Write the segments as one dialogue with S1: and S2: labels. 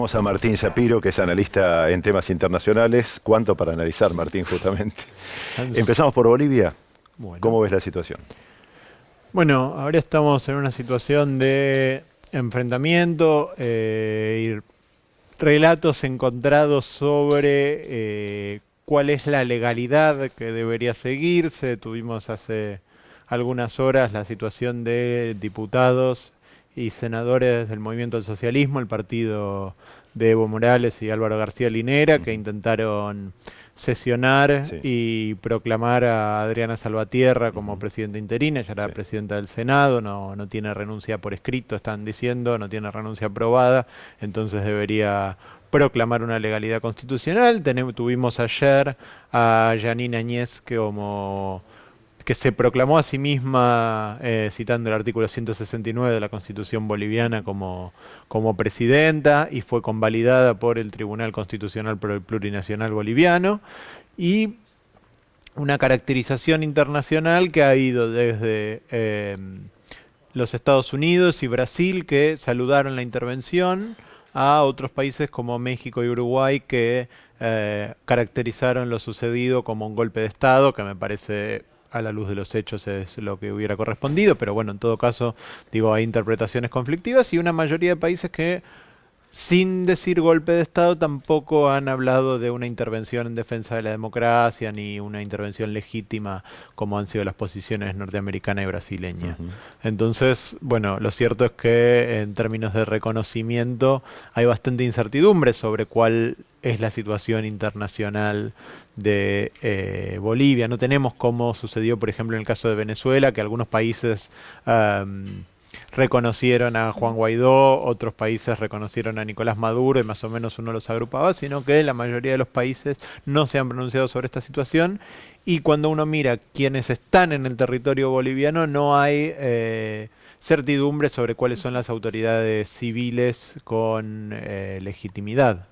S1: Tenemos a Martín Shapiro, que es analista en temas internacionales. ¿Cuánto para analizar, Martín, justamente? Empezamos por Bolivia.
S2: Bueno.
S1: ¿Cómo ves la situación?
S2: Bueno, ahora estamos en una situación de enfrentamiento y relatos encontrados sobre cuál es la legalidad que debería seguirse. Tuvimos hace algunas horas la situación de diputados y senadores del Movimiento del Socialismo, el partido de Evo Morales y Álvaro García Linera, que intentaron sesionar y proclamar a Adriana Salvatierra como presidenta interina. Ella era presidenta del Senado, no tiene renuncia por escrito, están diciendo, no tiene renuncia aprobada, entonces debería proclamar una legalidad constitucional. Tuvimos ayer a Yanine Áñez que se proclamó a sí misma, citando el artículo 169 de la Constitución boliviana, como presidenta, y fue convalidada por el Tribunal Constitucional Plurinacional Boliviano. Y una caracterización internacional que ha ido desde los Estados Unidos y Brasil, que saludaron la intervención, a otros países como México y Uruguay, que caracterizaron lo sucedido como un golpe de Estado, que me parece, a la luz de los hechos, es lo que hubiera correspondido, pero bueno, en todo caso, digo, hay interpretaciones conflictivas y una mayoría de países que, sin decir golpe de Estado, tampoco han hablado de una intervención en defensa de la democracia ni una intervención legítima como han sido las posiciones norteamericana y brasileña. Entonces, bueno, lo cierto es que en términos de reconocimiento hay bastante incertidumbre sobre cuál es la situación internacional de Bolivia. No tenemos, como sucedió por ejemplo en el caso de Venezuela, que algunos países reconocieron a Juan Guaidó, otros países reconocieron a Nicolás Maduro y más o menos uno los agrupaba, sino que la mayoría de los países no se han pronunciado sobre esta situación. Y cuando uno mira quienes están en el territorio boliviano, no hay certidumbre sobre cuáles son las autoridades civiles con legitimidad.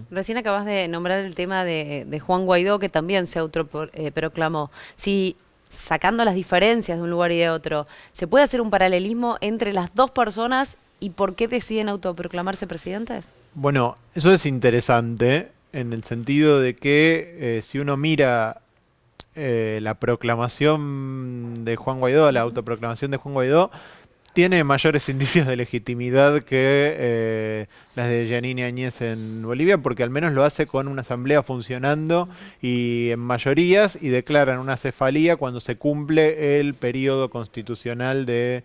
S3: Recién acabas de nombrar el tema de Juan Guaidó, que también se autoproclamó. Si, sacando las diferencias de un lugar y de otro, ¿se puede hacer un paralelismo entre las dos personas y por qué deciden autoproclamarse presidentes?
S2: Bueno, eso es interesante en el sentido de que si uno mira la proclamación de Juan Guaidó, la autoproclamación de Juan Guaidó, tiene mayores indicios de legitimidad que las de Yanine Áñez en Bolivia, porque al menos lo hace con una asamblea funcionando y en mayorías, y declaran una cefalía cuando se cumple el periodo constitucional de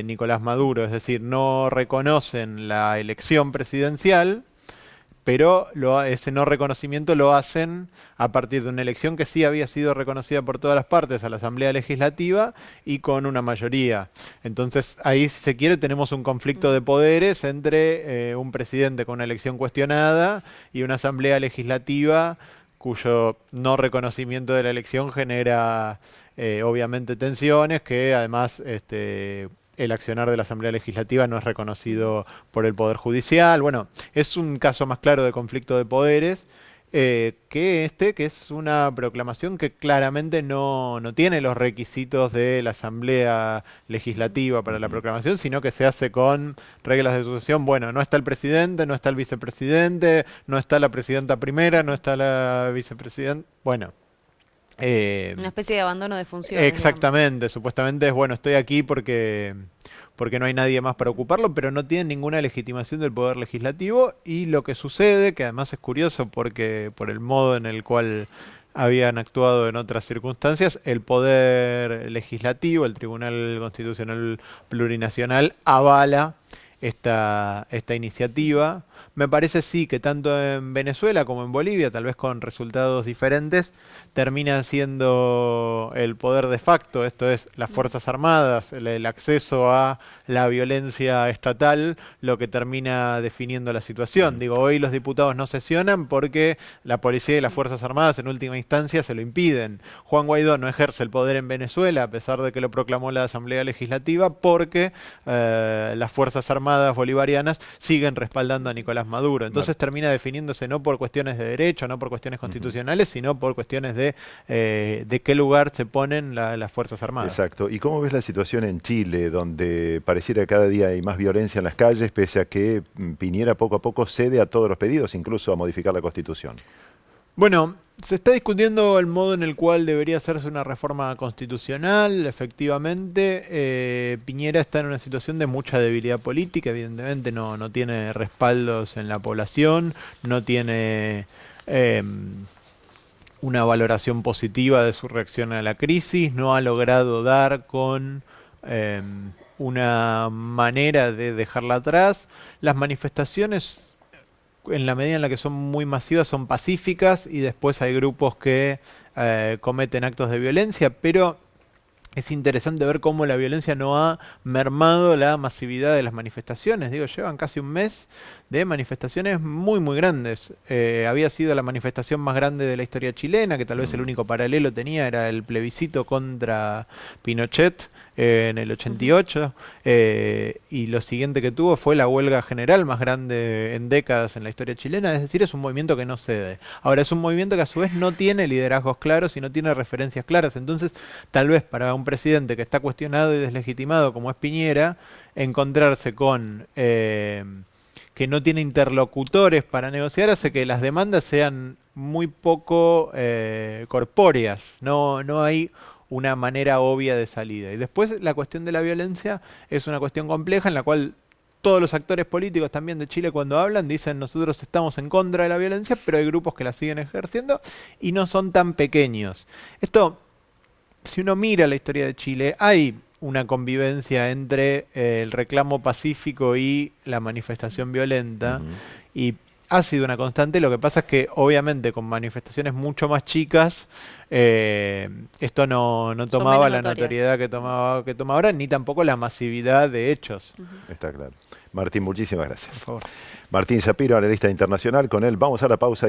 S2: Nicolás Maduro. Es decir, no reconocen la elección presidencial, pero ese no reconocimiento lo hacen a partir de una elección que sí había sido reconocida por todas las partes a la Asamblea Legislativa y con una mayoría. Entonces ahí, si se quiere, tenemos un conflicto de poderes entre un presidente con una elección cuestionada y una Asamblea Legislativa cuyo no reconocimiento de la elección genera obviamente tensiones, que además el accionar de la Asamblea Legislativa no es reconocido por el Poder Judicial. Bueno, es un caso más claro de conflicto de poderes que es una proclamación que claramente no tiene los requisitos de la Asamblea Legislativa para la proclamación, sino que se hace con reglas de sucesión. Bueno, no está el presidente, no está el vicepresidente, no está la presidenta primera, no está la vicepresidenta. Bueno.
S3: Una especie de abandono de funciones.
S2: Exactamente, digamos. Supuestamente es, bueno, estoy aquí porque no hay nadie más para ocuparlo, pero no tienen ninguna legitimación del Poder Legislativo. Y lo que sucede, que además es curioso porque por el modo en el cual habían actuado en otras circunstancias, el Poder Legislativo, el Tribunal Constitucional Plurinacional, avala esta iniciativa. Me parece sí que tanto en Venezuela como en Bolivia, tal vez con resultados diferentes, termina siendo el poder de facto, esto es, las Fuerzas Armadas, el acceso a la violencia estatal, lo que termina definiendo la situación. Digo, hoy los diputados no sesionan porque la policía y las Fuerzas Armadas en última instancia se lo impiden. Juan Guaidó no ejerce el poder en Venezuela, a pesar de que lo proclamó la Asamblea Legislativa, porque las Fuerzas Armadas Armadas bolivarianas siguen respaldando a Nicolás Maduro. Entonces termina definiéndose no por cuestiones de derecho, no por cuestiones constitucionales, sino por cuestiones de qué lugar se ponen las Fuerzas Armadas.
S1: Exacto. ¿Y cómo ves la situación en Chile, donde pareciera que cada día hay más violencia en las calles, pese a que Piñera poco a poco cede a todos los pedidos, incluso a modificar la Constitución?
S2: Bueno, se está discutiendo el modo en el cual debería hacerse una reforma constitucional. Efectivamente, Piñera está en una situación de mucha debilidad política, evidentemente no tiene respaldos en la población, no tiene una valoración positiva de su reacción a la crisis, no ha logrado dar con una manera de dejarla atrás. Las manifestaciones, en la medida en la que son muy masivas, son pacíficas, y después hay grupos que cometen actos de violencia, pero es interesante ver cómo la violencia no ha mermado la masividad de las manifestaciones. Digo, llevan casi un mes de manifestaciones muy grandes. Había sido la manifestación más grande de la historia chilena, que tal vez el único paralelo tenía era el plebiscito contra Pinochet en el 88, y lo siguiente que tuvo fue la huelga general más grande en décadas en la historia chilena. Es decir, es un movimiento que no cede. Ahora, es un movimiento que a su vez no tiene liderazgos claros y no tiene referencias claras. Entonces, tal vez para un presidente que está cuestionado y deslegitimado como es Piñera, encontrarse con que no tiene interlocutores para negociar hace que las demandas sean muy poco corpóreas. No hay una manera obvia de salida. Y después la cuestión de la violencia es una cuestión compleja en la cual todos los actores políticos también de Chile, cuando hablan, dicen nosotros estamos en contra de la violencia, pero hay grupos que la siguen ejerciendo y no son tan pequeños. Esto, si uno mira la historia de Chile, hay una convivencia entre el reclamo pacífico y la manifestación violenta, y ha sido una constante. Lo que pasa es que obviamente con manifestaciones mucho más chicas esto no tomaba la notoriedad que toma ahora, ni tampoco la masividad de hechos.
S1: Está claro. Martín, muchísimas gracias.
S2: Por favor.
S1: Martín Shapiro, analista internacional. Con él vamos a la pausa.